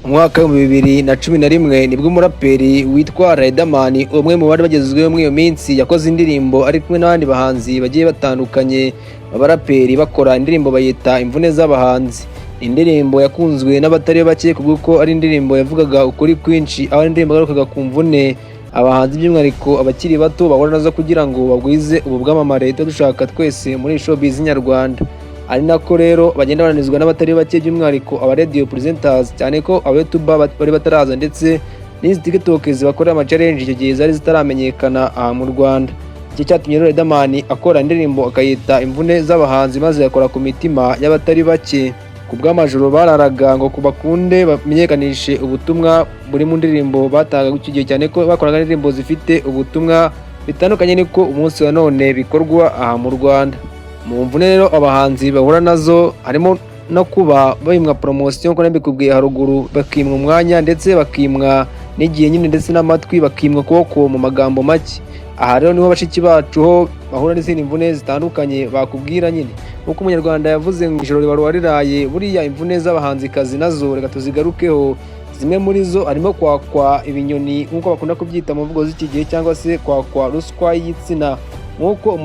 Umwaka wa 2011 nibwo umuraperi witwa Riderman umwe mu bari bagezweho muri iyo minsi yakoze indirimbo ari kumwe n'abandi bahanzi bagiye batandukanye abaraperi bakora indirimbo bayita imvune z'abahanzi. Indirimbo yakunzwe n'abatari bake kuko ari indirimbo yavugaga ukuri kwinshi, aho indirimbo garukaga ku mvune abahanzi by'umwihariko abakiri bato bahora nazo kugira ngo bagwize ubu bwamamare dushaka twese muri showbiz nyarwanda. Ari nako rero bagenda bananizwa n'abatari bake by'umwihariko aba radio presenters, cyane ko aba YouTuber bari bataraza ndetse n'izi TikTok zibakora ama challenge icyo gihe zari zitaramenyekana aha mu Rwanda. Iki cyatumye Riderman akora indirimbo akayita imvune z'abahanzi maze yakora ku mitima y'abatari bake. Ku bw'amajoro bararaga ngo kubakunde bamenyekanishe ubutumwa buri mu ndirimbo bataga icyo gihe, cyane ko bakoraga indirimbo zifite ubutumwa bitandukanye niko umunsi wa none bikorwa aha mu Rwanda. Mu mvune rero abahanzi bahura nazo harimo no kuba bayimwa promotion ko nabikubwiye haruguru, bakimwa umwanya ndetse bakimwa n'igihe nyine ndetse n'amatwi bakimwa kuboko mu magambo make. Aha rero niho bashiki bacu ho bahura n'izindi mvune zitandukanye bakubwira nyine uko umunyarwanda yavuze ngo ijoro riba riraye. Buriya imvune z'abahanzi kazi nazo reka tuzigarukeho. Zimwe muri zo harimo kwakwa ibinyoni nk'uko bakunda kubyita mu mvugo z'iki gihe, cyangwa se kwakwa ruswa y'igitsina, nk'uko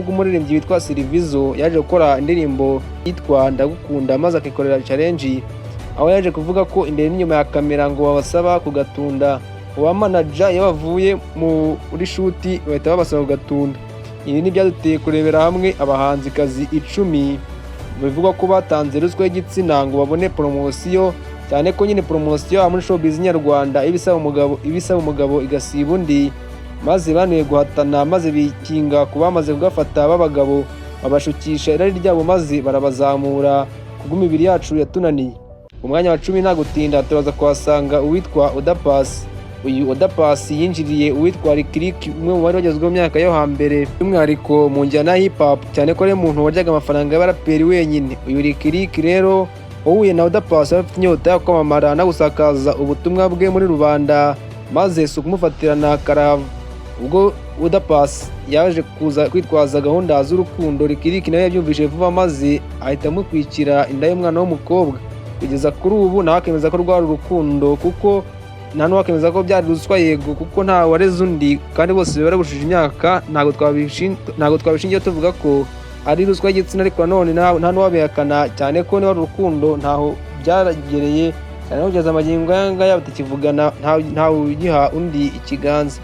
umuririmbyi witwa Silvizo yaje gukora indirimbo yitwa Ndagukunda maze akikorera challenge, aho yaje kuvuga ko imbere n'inyuma ya kamera ngo babasaba kugatunda. Uwa manager yabavuye muri shoot bahita babasaba kugatunda. Ibi ni byaduteye kurebera hamwe abahanzikazi 10 bivugwa ko batanze ruswa y'igitsina ngo babone promotion, cyane ko nyine promotion muri showbiz nyarwanda ibisaba umugabo igasiba undi, maze banuye guhatana maze bikinga ku bamaze kugafata b'abagabo babashukisha irari ryabo maze barabazamura kubw'imibiri yacu yatunaniye. Umwanya wa 10 nta gutinda turaza kuhasanga uwitwa Odapas. Uyu Odapas yinjiriye uwitwa Lick umwe mu bari bagezweho myaka yo hambere by'umwihariko mu njyana hip hop, cyane ko ari umuntu waryaga amafaranga y'abaraperi wenyine. Uyu Lick rero uhuye na Odapas afite inyota yo kwamamara no gusakaza ubutumwa bwe muri rubanda, maze si ukumufatirana karahava. Ubwo Odapas yaje kuza kwitwaza gahunda z'urukundo, Lick nawe yabyumvise vuba maze ahita amukwikira inda y'umwana w'umukobwa. Kugeza kuri ubu nawe akemeza ko rwari urukundo, kuko nta n'uwakemeza ko byari ruswa yego, kuko nta wareze undi kandi bose baragushije imyaka. Ntabwo twabishingiye tuvuga ko ari ruswa y'igitsina, ariko nanone nta n'uwabihakana, cyane ko niba urukundo ntaho byaragereye, cyane ko kugeza amagingo yanga batakivugana ntawe ugiha undi ikiganza.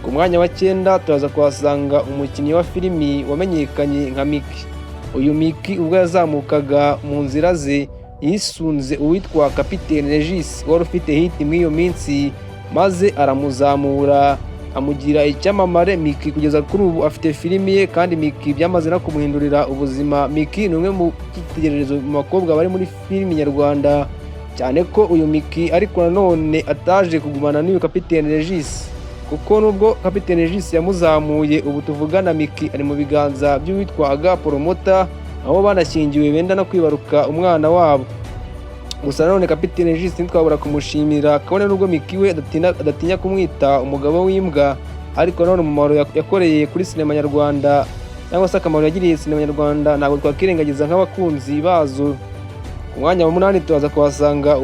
Ku mwanya wa 9 turaza kuhasanga umukinnyi wa filimi wamenyekanye nka Miki. Uyu Miki ubwo yazamukaga mu nzira ze yisunze uwitwa Kapiteni Regis wari ufite hit muri iyo minsi, maze aramuzamura amugira icyamamare. Miki kugeza kuri ubu afite filimi ye, kandi Miki byamaze no kumuhindurira ubuzima. Miki ni umwe mu cyitegererezo mu bakobwa bari muri filimi nyarwanda, cyane ko uyu Miki ariko nanone ataje kugumana n'uyu Kapiteni Regis, kuko nubwo Kapiteni Regis yamuzamuye ubu tuvugana Miki ari mu biganza by'uwitwa Aga Promota, aho banashyingiwe benda no kwibaruka umwana wabo. Gusa nanone Kapiteni Regis ntitwabura kumushimira, kabone nubwo Miki we adatinya kumwita umugabo w'imbwa, ariko nanone umumaro yakoreye kuri sinema nyarwanda cyangwa se akamaro yagiriye sinema nyarwanda ntabwo twakirengagiza nk'abakunzi bazo. Ku mwanya wa 8 turaza kuhasanga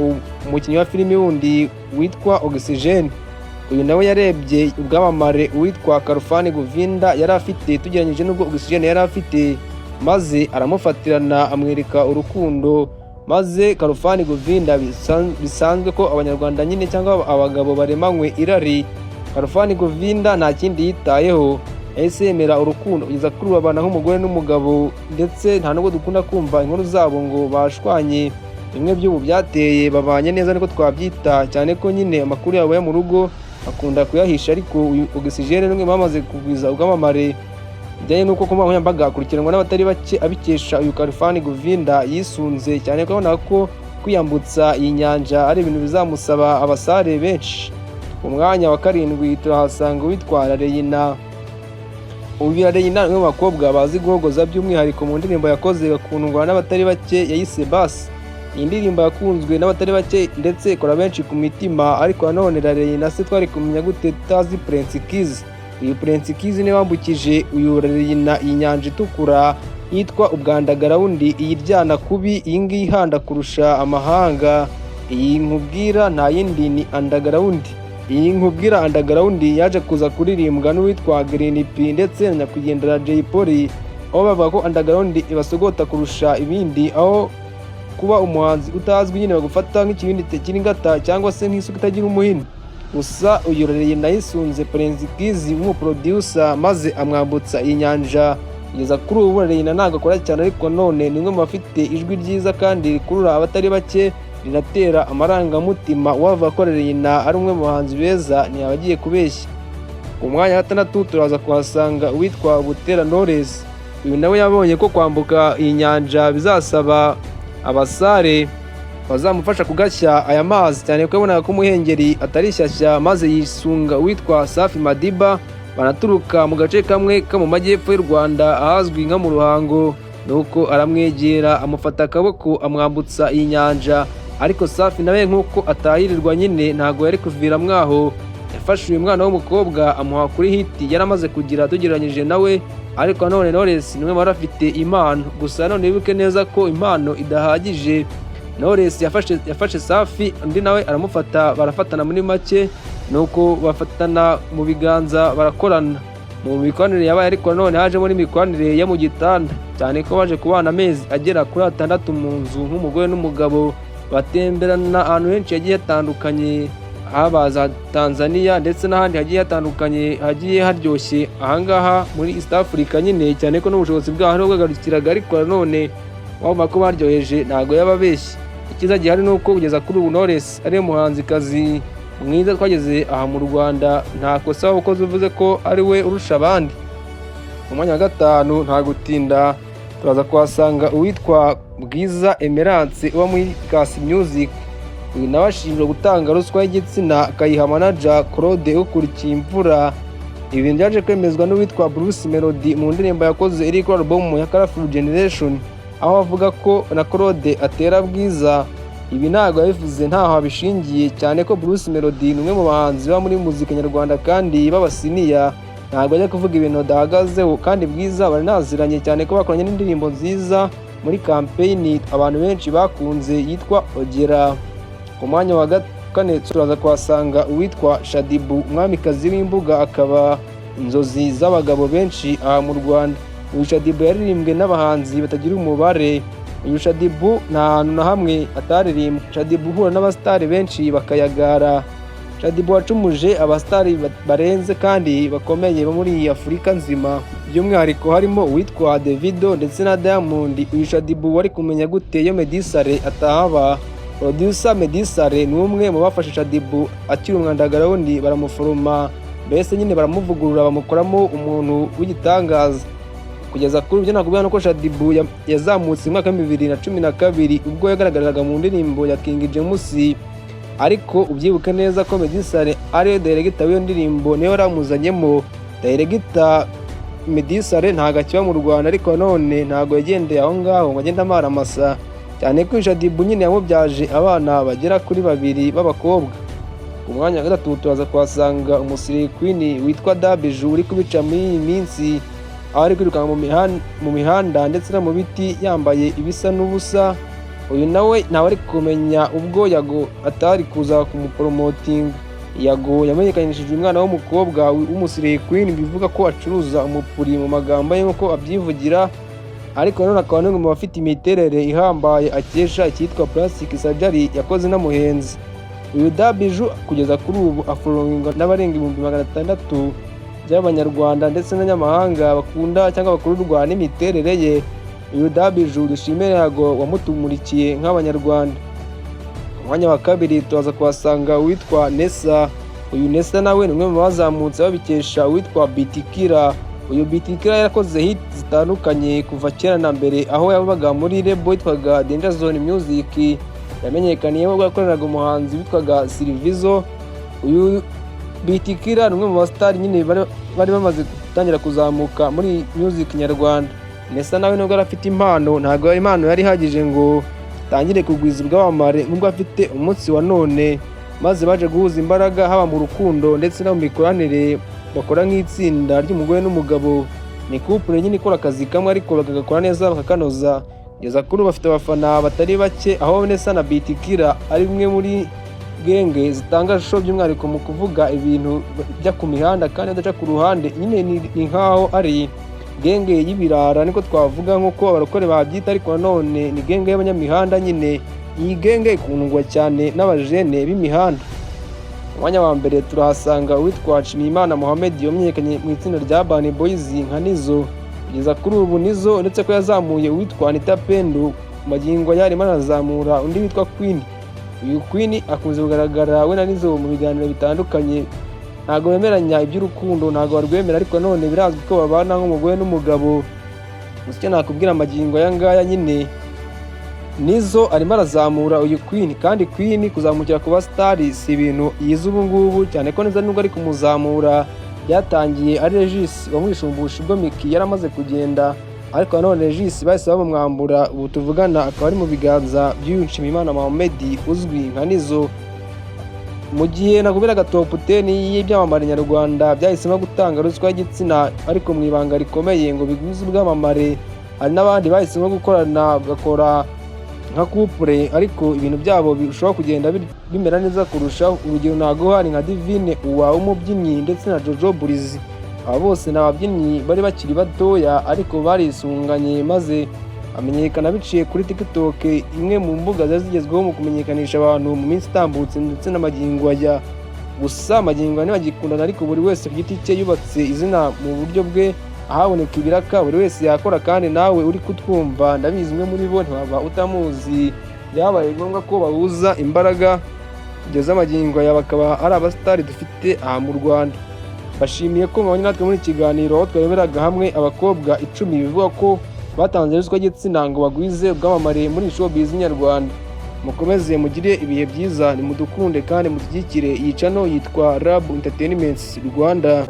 umukinnyi wa filimi wundi witwa Oxygen. Uyu nawe yarebye ubwamamare uwitwa Karufani Govinda yari afite tugeranyije n'ubwo Oxygen yari afite, maze aramufatirana amwereka urukundo. Maze Karufani Govinda bisanzwe ko abanyarwanda nyine cyangwa abagabo baremanywe irari, Karufani Govinda nta kindi yitayeho, yahise yemera urukundo kugeza kuri ubu abana nk'umugore n'umugabo, ndetse nta nubwo dukunda kumva inkuru zabo ngo bashwanye. Bimwe by'ubu byateye babanye neza niko twabyita, cyane ko nyine amakuru yabo yo mu rugo akunda kuyahisha. Ariko uyu Oxygen n'umwe bamaze kugwiza ubwamamare bijyanye n'uko ku nkoranyambaga akurikiranwa n'abatari bake abikesha uyu Karufani Govinda yisunze, cyane ko abona ko kwiyambutsa iyi nyanja ari ibintu bizamusaba abasare benshi. Ku mwanya wa 7 turahasanga uwitwa Reyina. Uyu Reyina ni umwe mu bakobwa bazi guhogoza by'umwihariko mu ndirimbo yakoze igakundwa n'abatari bake yayise Basi. Iyi ndirimbo yakunzwe n'abatari bake ndetse ikora benshi ku mitima, ariko nanone Reyina se twari kumenya gute tutazi Prince Kiss. Uyu Prince Kiss ni wambukije uyu Reyina inyanja itukura yitwa Ubwandagara wundi iyiryana kubi, iyi ngiyi ihanda kurusha amahanga. Iyi nkubwira nta yindi ni underground. Iyi nkubwira underground yaje kuza kuririmbwa n'uwitwa Green P ndetse na nyakwigendera Jay Polly, aho bavuga ko underground ibasogota kurusha ibindi, aho kuba umuhanzi utazwi nyine bagufata nk'ikibindi kiri ngata cyangwa se nk'isuka itagira umuhini. Gusa uyu nayisunze Prince Kizi w'umuproducer maze amwambutsa iyi nyanja. Kugeza kuri ubu ntabwo akora cyane, ariko none ni umwe mu bafite ijwi ryiza kandi rikurura abatari bake, rinatera amarangamutima. Wava ko ari umwe mu bahanzi beza ntiyabagiye kubeshya. Ku mwanya wa 6 turaza kuhasanga uwitwa Butera Knowless. Uyu nawe yabonye ko kwambuka iyi nyanja bizasaba abasare bazamufasha kugashya aya mazi, cyane ko yabonaga ko umuhengeri atari shyashya, maze yisunga uwitwa Safi Madiba. Banaturuka mu gace kamwe ko mu majyepfo y'u Rwanda ahazwi nka mu Ruhango, nuko aramwegera amufata akaboko amwambutsa iyi nyanja. Ariko Safi nawe nk'uko atahirirwa nyine ntago yari kuvira mwaho, yafashe uyu mwana w'umukobwa amuha kuri hiti yaramaze kugira tugereranyije nawe. Ariko none Knowless niwe wari afite impano, gusa none wibuke neza ko impano idahagije. Knowless yafashe Safi, undi nawe aramufata, barafatana muri make, nuko bafatana mu biganza barakorana mu mikwanire yabaye. Ariko none hajemo n'imikwanire ya mu gitanda, cyane ko baje kubana amezi agera kuri 6 mu nzu nk'umugore n'umugabo. Batemberana ahantu henshi hagiye hatandukanye, haba za Tanzania ndetse n'ahandi hagiye hatandukanye hagiye haryoshye ahangaha muri East Africa nyine, cyane ko n'ubushobozi bwaho bwagarukiraga. Ariko none waba ko baryoheje ntago yababeshye. Ikiza gihari nuko kugeza kuri ubu Knowless ari umuhanzikazi mwiza twageze aha mu Rwanda, nta kosa ukoze uvuze ko ari we urusha abandi. Mu mwanya wa 5 nta gutinda turaza kuhasanga uwitwa Bwiza Emerance uba muri Kasi Music. Uyu nawe ashinjwa gutanga ruswa y'igitsina akayiha manager Claude ukurikiye imvura. Ibi byaje kwemezwa n'uwitwa Bruce Melody mu ndirimbo yakoze iri kuri album ya Colorful Generation, aho avuga ko na Claude atera Bwiza. Ibi ntabwo yabivuze ntaho abishingiye, cyane ko Bruce Melody ni umwe mu bahanzi ba muri muzika nyarwanda kandi babasiniya, ntabwo ajya kuvuga ibintu adahagazeho. Kandi Bwiza bari naziranye cyane ko bakoranye n'indirimbo nziza muri campaign abantu benshi bakunze yitwa Ogera. Ku mwanya wa 4 turaza kuhasanga uwitwa Shadibu, umwamikazi w'imbuga akaba inzozi z'abagabo benshi aha mu Rwanda. Uyu Shadibu yaririmbwe n'abahanzi batagira umubare. Uyu Shadibu nta hantu na hamwe ataririmbwe. Shadibu uhura n'abastari benshi bakayagara. Shadibu wacumuje abastari barenze kandi bakomeye bo muri Afurika nzima, by'umwihariko harimo uwitwa Davido ndetse na Diamond. Uyu Shadibu wari kumenya gute iyo Meddy Saleh atahaba? Producer Meddy Saleh ni umwe mu bafashe Shadibu akiri umwandagararundi, baramuforoma, mbese nyine baramuvugurura bamukoramo umuntu w'igitangaza. Kugeza kuri ibyo nakubwira nuko Shadibu yazamutse mu mwaka wa 2012 ubwo yagaragaraga mu ndirimbo ya King James. Ariko ubyibuke neza ko Meddy Saleh ari director w'iyo ndirimbo, niyo ramuzanyemo. Director Meddy Saleh ntago akiba mu Rwanda, ariko none ntago yagendeye aho ngaho ngo agende amara amasa, cyane ko Shadibu nyine yamubyaje abana bagera kuri 2 b'abakobwa. Ku mwanya wa 3 turaza kuhasanga umusiri queen witwa Dabiju uri kubica muri iyi minsi, aho ari kwirukanka mu mihanda ndetse no mu biti yambaye ibisa n'ubusa. Uyu nawe ari kumenya ubwo Yago atari kuza kumupromoting. Yago yamenyekanishije umwana w'umukobwa w'umusiri queen, bivuga ko acuruza umupuri mu magambo ye nk'uko abyivugira. Ariko none akaba n'umwe mu bafite imiterere ihambaye akesha icyitwa plastic surgery yakoze n'amuhenzi. Uyu Dabiju kugeza kuri ubu afollowingwa n'abarenga 600,000 by'abanyarwanda ndetse n'abanyamahanga bakunda cyangwa bakururwa n'imiterere ye. Uyu Dabiju dushimire Yago wamutumurikiye nk'abanyarwanda. Mu mwanya wa 2 tuza kuhasanga uwitwa Nessa. Uyu Nessa nawe ni umwe mu bazamutse babikesha uwitwa Bitikira. Uyu Bitikira yakoze hit zitandukanye kuva kera na mbere, aho yabaga muri label yitwaga Danger Zone Music. Yamenyekaniye ubwo yakoreraga umuhanzi witwaga Silvizo. Uyu Bitikira ni umwe mu bastari nyine bari bamaze gutangira kuzamuka muri music nyarwanda. Nessa nawe nubwo arafite impano, ntago impano yari hagije ngo tangire kugwiza ubwamamare nubwo afite umunsi wa none, maze baje guhuza imbaraga haba mu rukundo ndetse no mu mikoranire, bakora nk'itsinda ry'umugore n'umugabo. Ni couple nyine ikora akazi kamwe ariko bagakora neza bakakanoza. kugeza kuri ubu bafite abafana batari bake, aho Vanessa na Bitikira ari bimwe muri genge zitanga show by'umwihariko mu kuvuga ibintu bijya ku mihanda kandi badaca ku ruhande. Nyine ni nkaho ari genge y'ibirara niko twavuga nk'uko abarokore babyita, ariko nanone ni genge y'abanyamihanda. Nyine iyi genge ikundwa cyane n'abajene b'imihanda. Mu mwanya wa mbere turahasanga uwitwa Nshimiyimana Mohamed wamenyekanye mu itsinda rya Urban Boys nka Nizo. Kugeza kuri ubu Nizo uretse ko yazamuye uwitwa Anita Pendo, magingo yarimo arazamura undi witwa Queen. Uyu Queen akunze kugaragara we na Nizo mu biganiro bitandukanye. Ntago bemeranya iby'urukundo, ntago barwemera, ariko none birazwi ko babana nk'umugore n'umugabo. Gusa icyo nakubwira amagingo aya ngaya, nyine Nizo arimo arazamura uyu Queen, kandi Queen kuzamukira kuba star si ibintu yize ubu ngubu, cyane ko neza nubwo ari kumuzamura byatangiye ari Regis wamwishumbusha ubwo Miki yaramaze kugenda, ariko nanone Regis bahise bamwambura. Ubu tuvugana akaba ari mu biganza by'uyu Nshimiyimana Mohamed uzwi nka Nizo. Mu gihe nakubwiraga top 10 y'ibyamamare nyarwanda byahisemo gutanga ruswa y'igitsina ariko mu ibanga rikomeye ngo biguze ubwamamare, hari n'abandi bahisemo gukorana bagakora nka couple ariko ibintu byabo birushaho kugenda bimera neza kurushaho. Urugero ntago hari nka Divine Uwa umubyinnyi ndetse na Jojo Burizi. Aba bose ni ababyinnyi bari bakiri batoya ariko barisunganye maze amenyekana biciye kuri TikTok, imwe mu mbuga zigezweho mu kumenyekanisha abantu mu minsi itambutse ndetse n'amagingo ajya. Gusa amagingo ntibagikundana, ariko buri wese ku giti cye yubatse izina mu buryo bwe, ahaboneka ibiraka buri wese yakora. Kandi nawe uri kutwumva ndabizi umwe muri bo ntiwaba utamuzi. Byabaye ngombwa ko bahuza imbaraga kugeza amagingo aya bakaba ari abasitari dufite aha mu Rwanda. Bashimiye ko mwabonye natwe muri kiganiro aho twareberaga hamwe abakobwa 10 bivuga ko batanze ruswa y'igitsina ngo bagwize ubwamamare muri showbiz nyarwanda. Mukomeze mugire ibihe byiza, nimudukunde kandi mudushyigikire. Iyi channel yitwa Rab Entertainment Rwanda.